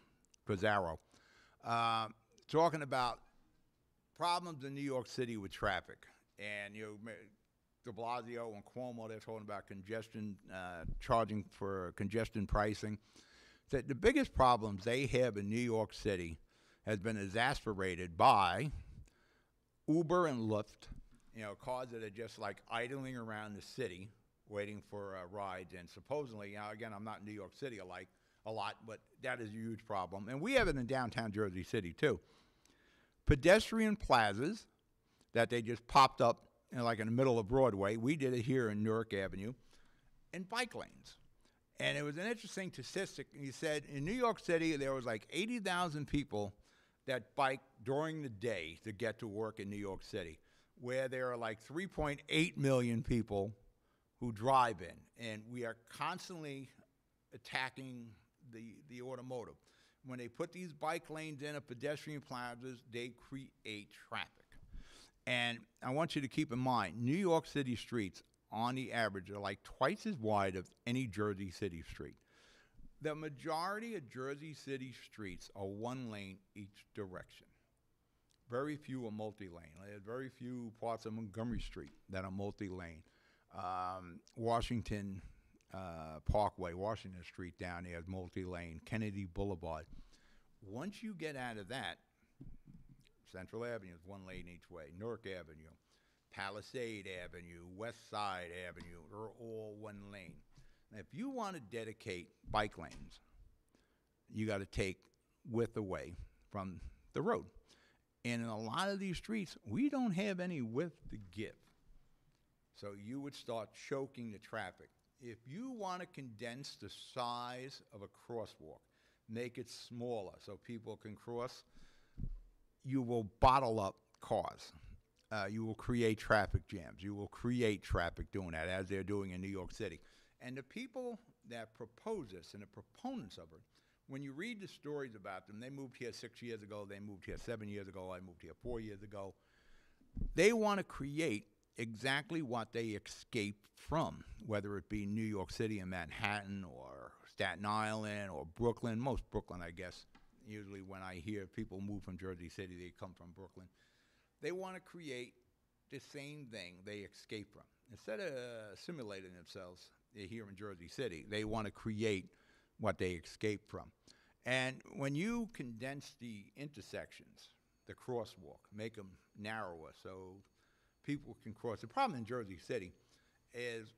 A: talking about problems in New York City with traffic. And, de Blasio and Cuomo, they're talking about congestion, charging for congestion pricing. That the biggest problems they have in New York City has been exacerbated by Uber and Lyft, cars that are just like idling around the city waiting for rides. And supposedly, again, I'm not in New York City a lot, but that is a huge problem. And we have it in downtown Jersey City, too. Pedestrian plazas that they just popped up, like in the middle of Broadway. We did it here in Newark Avenue. And bike lanes. And it was an interesting statistic. He said in New York City, there was like 80,000 people that bike during the day to get to work in New York City, where there are like 3.8 million people who drive in. And we are constantly attacking the automotive. When they put these bike lanes in at pedestrian plazas, they create traffic. And I want you to keep in mind, New York City streets, on the average, are like twice as wide as any Jersey City street. The majority of Jersey City streets are one lane each direction. Very few are multi-lane. There's very few parts of Montgomery Street that are multi-lane. Washington Parkway, Washington Street down there is multi-lane. Kennedy Boulevard. Once you get out of that, Central Avenue is one lane each way. Newark Avenue, Palisade Avenue, West Side Avenue, are all one lane. Now, if you want to dedicate bike lanes, you got to take width away from the road. And in a lot of these streets, we don't have any width to give. So you would start choking the traffic. If you want to condense the size of a crosswalk, make it smaller so people can cross, you will bottle up cars. You will create traffic jams. You will create traffic doing that, as they're doing in New York City. And the people that propose this and the proponents of it, when you read the stories about them, they moved here 6 years ago, they moved here 7 years ago, I moved here 4 years ago. They want to create exactly what they escaped from, whether it be New York City and Manhattan or Staten Island or Brooklyn. Most Brooklyn, I guess. Usually when I hear people move from Jersey City, they come from Brooklyn. They want to create the same thing they escaped from. Instead of simulating themselves here in Jersey City, they want to create what they escaped from. And when you condense the intersections, the crosswalk, make them narrower so people can cross. The problem in Jersey City is,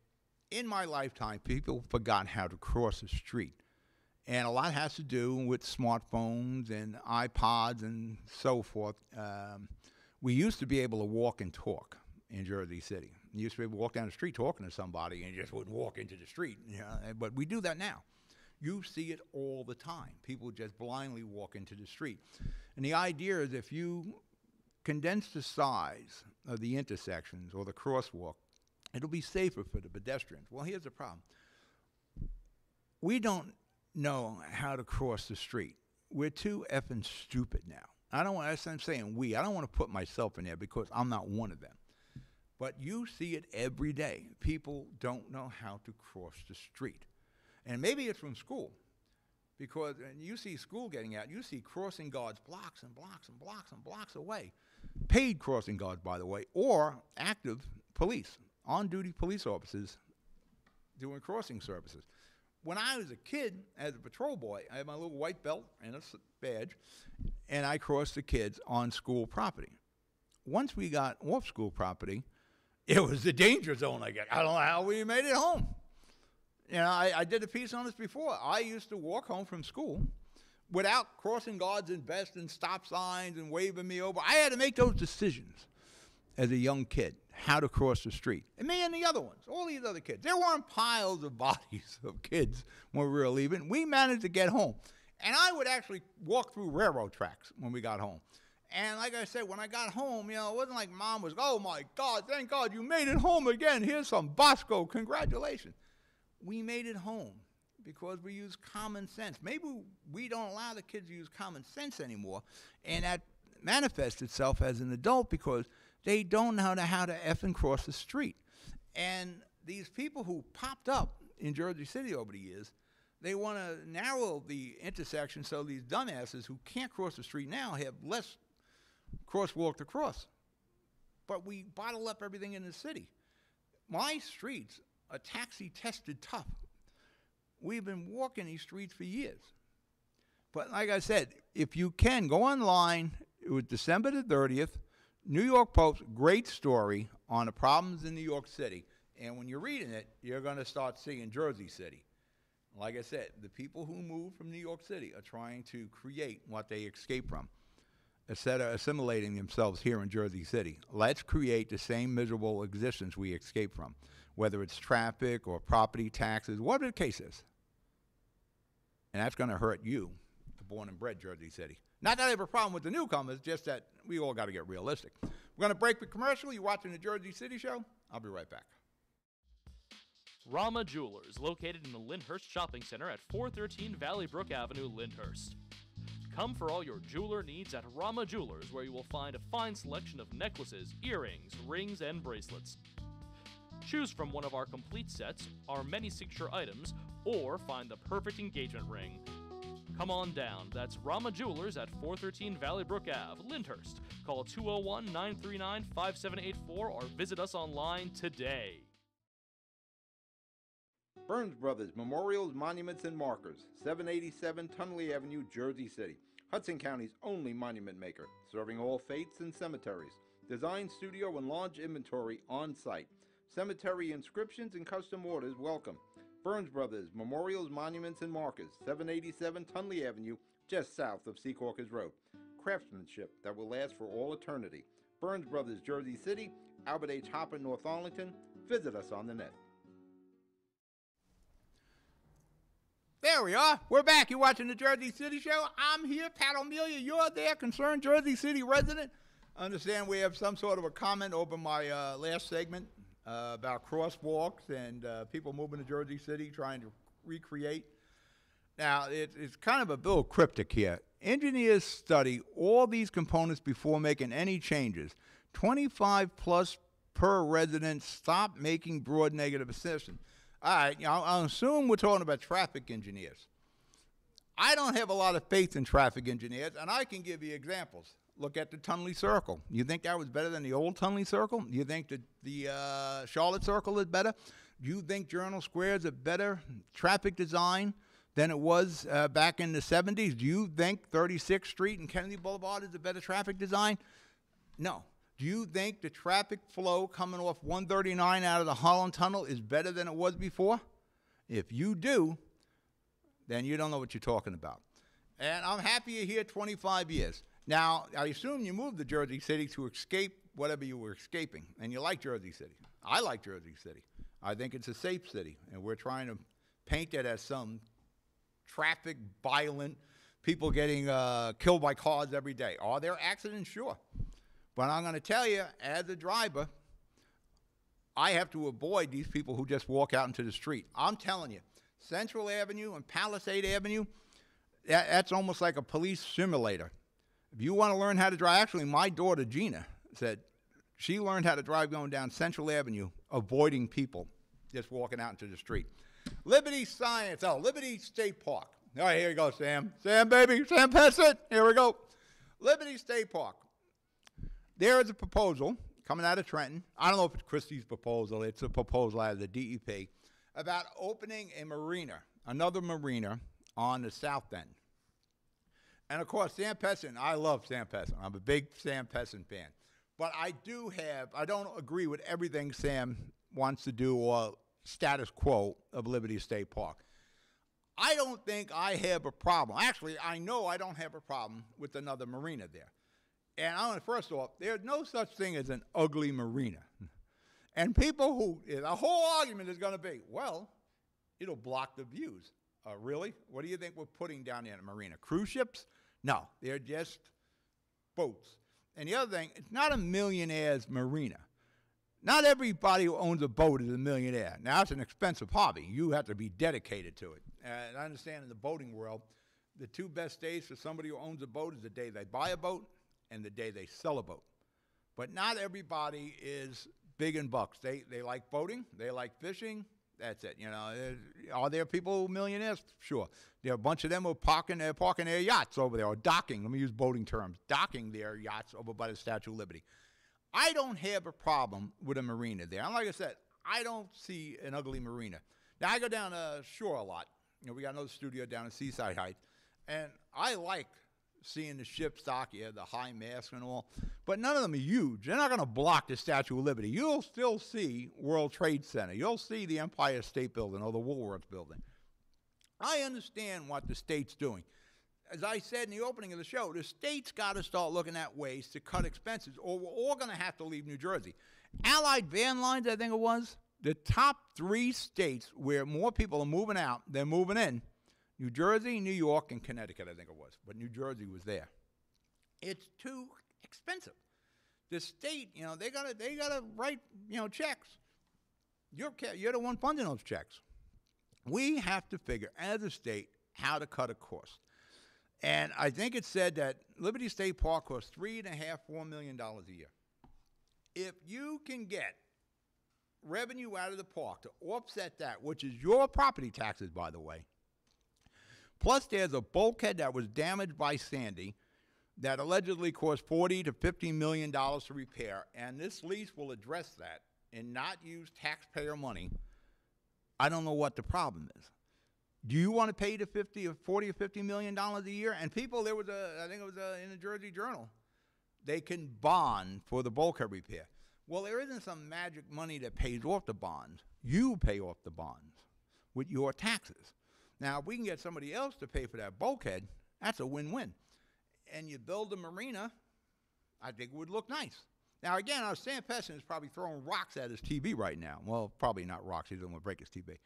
A: in my lifetime, people forgot how to cross a street. And a lot has to do with smartphones and iPods and so forth. We used to be able to walk and talk in Jersey City. You used to be able to walk down the street talking to somebody and you just wouldn't walk into the street. You know? But we do that now. You see it all the time. People just blindly walk into the street. And the idea is, if you condense the size of the intersections or the crosswalk, it'll be safer for the pedestrians. Well, here's the problem. We don't know how to cross the street. We're too effing stupid now. That's what I'm saying, we. I don't want to put myself in there because I'm not one of them. But you see it every day. People don't know how to cross the street. And maybe it's from school, because you see school getting out, you see crossing guards blocks and blocks and blocks and blocks away. Paid crossing guards, by the way, or active police, on-duty police officers doing crossing services. When I was a kid, as a patrol boy, I had my little white belt and a badge, and I crossed the kids on school property. Once we got off school property, it was the danger zone, I guess. I don't know how we made it home. You know, I did a piece on this before. I used to walk home from school without crossing guards and vests and stop signs and waving me over. I had to make those decisions as a young kid, how to cross the street. And me and the other ones, all these other kids. There weren't piles of bodies of kids when we were leaving. We managed to get home. And I would actually walk through railroad tracks when we got home. And like I said, when I got home, you know, it wasn't like Mom was, oh my God, thank God you made it home again. Here's some Bosco, congratulations. We made it home because we use common sense. Maybe we don't allow the kids to use common sense anymore, and that manifests itself as an adult because they don't know how to effing cross the street. And these people who popped up in Jersey City over the years, they want to narrow the intersection so these dumbasses who can't cross the street now have less crosswalk to cross. But we bottle up everything in the city. My streets are taxi tested tough. We've been walking these streets for years. But like I said, if you can, go online. It was December the 30th. New York Post, great story on the problems in New York City. And when you're reading it, you're going to start seeing Jersey City. Like I said, the people who moved from New York City are trying to create what they escaped from, instead of assimilating themselves here in Jersey City. Let's create the same miserable existence we escaped from, whether it's traffic or property taxes, whatever the case is. And that's going to hurt you, the born and bred Jersey City. Not that I have a problem with the newcomers, just that we all got to get realistic. We're going to break the commercial. You're watching the Jersey City Show. I'll be right back.
D: Rama Jewelers, located in the Lyndhurst Shopping Center at 413 Valley Brook Avenue, Lyndhurst. Come for all your jeweler needs at Rama Jewelers, where you will find a fine selection of necklaces, earrings, rings, and bracelets. Choose from one of our complete sets, our many signature items, or find the perfect engagement ring. Come on down. That's Rama Jewelers at 413 Valley Brook Ave, Lyndhurst. Call 201-939-5784 or visit us online today.
B: Burns Brothers Memorials, Monuments, and Markers, 787 Tunley Avenue, Jersey City. Hudson County's only monument maker, serving all faiths and cemeteries. Design studio and large inventory on site. Cemetery inscriptions and custom orders welcome. Burns Brothers Memorials, Monuments, and Markers, 787 Tunley Avenue, just south of Secaucus Road. Craftsmanship that will last for all eternity. Burns Brothers, Jersey City, Albert H. Hopper, North Arlington. Visit us on the net.
A: There we are. We're back. You're watching the Jersey City Show. I'm here, Pat O'Melia. You're there, concerned Jersey City resident. I understand we have some sort of a comment over my last segment about crosswalks and people moving to Jersey City trying to recreate. Now, it's kind of a little cryptic here. Engineers study all these components before making any changes. 25 plus per resident. Stop making broad negative assumptions. All right, I'll assume we're talking about traffic engineers. I don't have a lot of faith in traffic engineers, and I can give you examples. Look at the Tunley Circle. You think that was better than the old Tunley Circle? You think that the Charlotte Circle is better? Do you think Journal Square is a better traffic design than it was back in the 70s? Do you think 36th Street and Kennedy Boulevard is a better traffic design? No. Do you think the traffic flow coming off 139 out of the Holland Tunnel is better than it was before? If you do, then you don't know what you're talking about. And I'm happy you're here 25 years. Now, I assume you moved to Jersey City to escape whatever you were escaping, and you like Jersey City. I like Jersey City. I think it's a safe city, and we're trying to paint it as some traffic, violent, people getting killed by cars every day. Are there accidents? Sure. But I'm going to tell you, as a driver, I have to avoid these people who just walk out into the street. I'm telling you, Central Avenue and Palisade Avenue, that's almost like a police simulator. If you want to learn how to drive, actually, my daughter, Gina, said she learned how to drive going down Central Avenue, avoiding people just walking out into the street. Liberty State Park. All right, here you go, Sam. Sam, baby. Sam Pessett. Here we go. Liberty State Park. There is a proposal coming out of Trenton. I don't know if it's Christie's proposal. It's a proposal out of the DEP about opening a marina, another marina on the south end. And, of course, Sam Pessin, I love Sam Pessin. I'm a big Sam Pessin fan. But I don't agree with everything Sam wants to do or status quo of Liberty State Park. I don't think I have a problem. Actually, I know I don't have a problem with another marina there. And first off, there's no such thing as an ugly marina. And people the whole argument is going to be, well, it'll block the views. Really? What do you think we're putting down there in the marina? Cruise ships? No, they're just boats. And the other thing, it's not a millionaire's marina. Not everybody who owns a boat is a millionaire. Now, it's an expensive hobby. You have to be dedicated to it. And I understand in the boating world, the two best days for somebody who owns a boat is the day they buy a boat and the day they sell a boat. But not everybody is big in bucks. They like boating. They like fishing. That's it. You know, are there people millionaires? Sure. There are a bunch of them who are parking their yachts over there, or docking. Let me use boating terms. Docking their yachts over by the Statue of Liberty. I don't have a problem with a marina there. And like I said, I don't see an ugly marina. Now, I go down the shore a lot. You know, we got another studio down in Seaside Heights. And I like seeing the ships dock here, the high masts and all. But none of them are huge. They're not going to block the Statue of Liberty. You'll still see World Trade Center. You'll see the Empire State Building or the Woolworths Building. I understand what the state's doing. As I said in the opening of the show, the state's got to start looking at ways to cut expenses, or we're all going to have to leave New Jersey. Allied Van Lines, I think it was, the top 3 states where more people are moving out than moving in, New Jersey, New York, and Connecticut, I think it was. But New Jersey was there. It's too expensive. The state, you know, they gotta write, you know, checks. You're the one funding those checks. We have to figure, as a state, how to cut a cost. And I think it said that Liberty State Park costs $3.5–4 million a year. If you can get revenue out of the park to offset that, which is your property taxes, by the way, plus there's a bulkhead that was damaged by Sandy that allegedly cost $40 to $50 million to repair, and this lease will address that and not use taxpayer money. I don't know what the problem is. Do you want to pay the $40 or $50 million a year? And people, I think it was in the Jersey Journal, they can bond for the bulkhead repair. Well, there isn't some magic money that pays off the bonds. You pay off the bonds with your taxes. Now, if we can get somebody else to pay for that bulkhead, that's a win-win. And you build a marina, I think it would look nice. Now, again, our Sam Pessin is probably throwing rocks at his TV right now. Well, probably not rocks. He doesn't want to break his TV.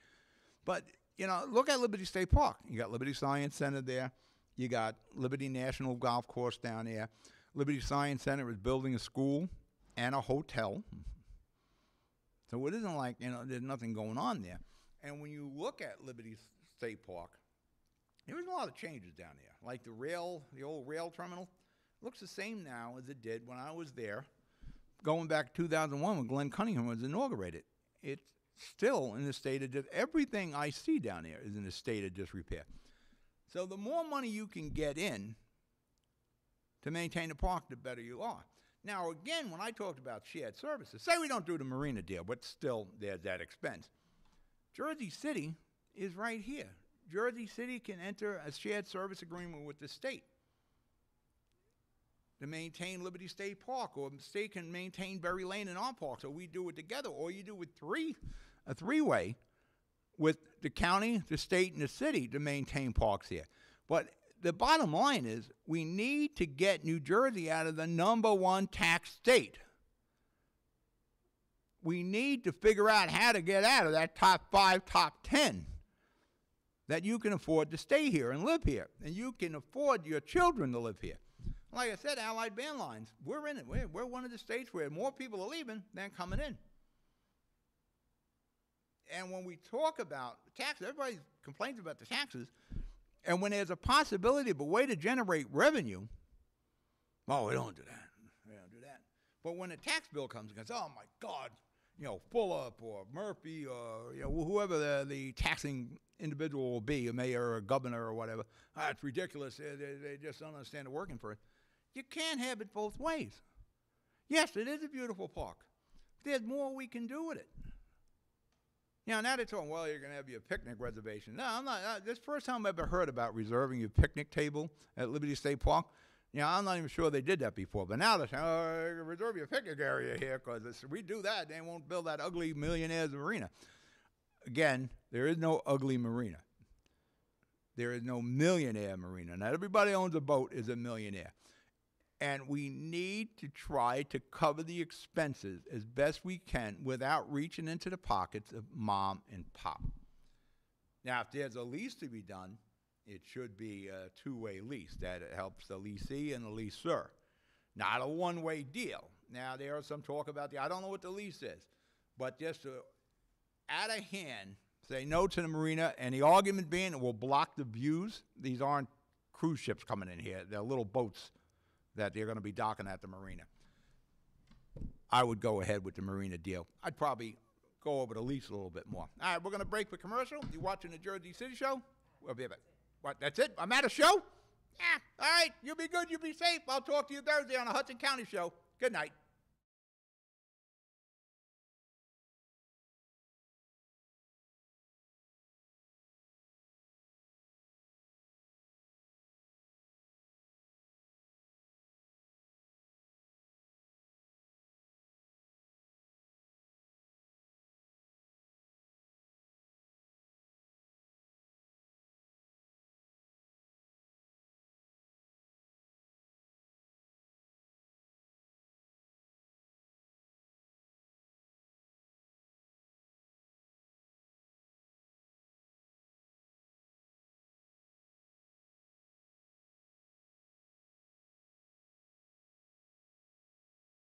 A: But, you know, look at Liberty State Park. You got Liberty Science Center there. You got Liberty National Golf Course down there. Liberty Science Center is building a school and a hotel. So it isn't like, you know, there's nothing going on there. And when you look at Liberty State Park, there was a lot of changes down there. Like the old rail terminal, looks the same now as it did when I was there, going back to 2001 when Glenn Cunningham was inaugurated. It's still in a state of everything I see down there is in a state of disrepair. So the more money you can get in to maintain the park, the better you are. Now, again, when I talked about shared services, say we don't do the marina deal, but still there's that expense. Jersey City is right here. Jersey City can enter a shared service agreement with the state to maintain Liberty State Park, or the state can maintain Berry Lane and our park, so we do it together, or you do it a three-way with the county, the state, and the city to maintain parks here. But the bottom line is we need to get New Jersey out of the #1 tax state. We need to figure out how to get out of that top 5, top 10, that you can afford to stay here and live here, and you can afford your children to live here. Like I said, Allied Band Lines, we're in it. We're one of the states where more people are leaving than coming in. And when we talk about taxes, everybody complains about the taxes. And when there's a possibility of a way to generate revenue, oh, we don't do that. We don't do that. But when a tax bill comes and goes, oh, my God, you know, Fulop or Murphy or, you know, whoever the taxing individual will be, a mayor or a governor or whatever, it's ridiculous. They just don't understand the working for it. You can't have it both ways. Yes, it is a beautiful park. There's more we can do with it. You know, now they're talking, well, you're going to have your picnic reservation. No, I'm not. This is the first time I've ever heard about reserving your picnic table at Liberty State Park. You know, I'm not even sure they did that before. But now they're saying, oh, reserve your picnic area here, because if we do that, they won't build that ugly millionaire's marina. Again, there is no ugly marina. There is no millionaire marina. Not everybody owns a boat is a millionaire. And we need to try to cover the expenses as best we can without reaching into the pockets of mom and pop. Now, if there's a lease to be done, it should be a two-way lease. That helps the leasee and the leaser. Not a one-way deal. Now, there is some talk about I don't know what the lease is, but just to, out of hand, say no to the marina, and the argument being it will block the views. These aren't cruise ships coming in here. They're little boats that they're going to be docking at the marina. I would go ahead with the marina deal. I'd probably go over the lease a little bit more. All right, we're going to break for commercial. You watching the Jersey City show? We'll be back. What, that's it? I'm at a show? Yeah, all right. You be good. You be safe. I'll talk to you Thursday on the Hudson County show. Good night.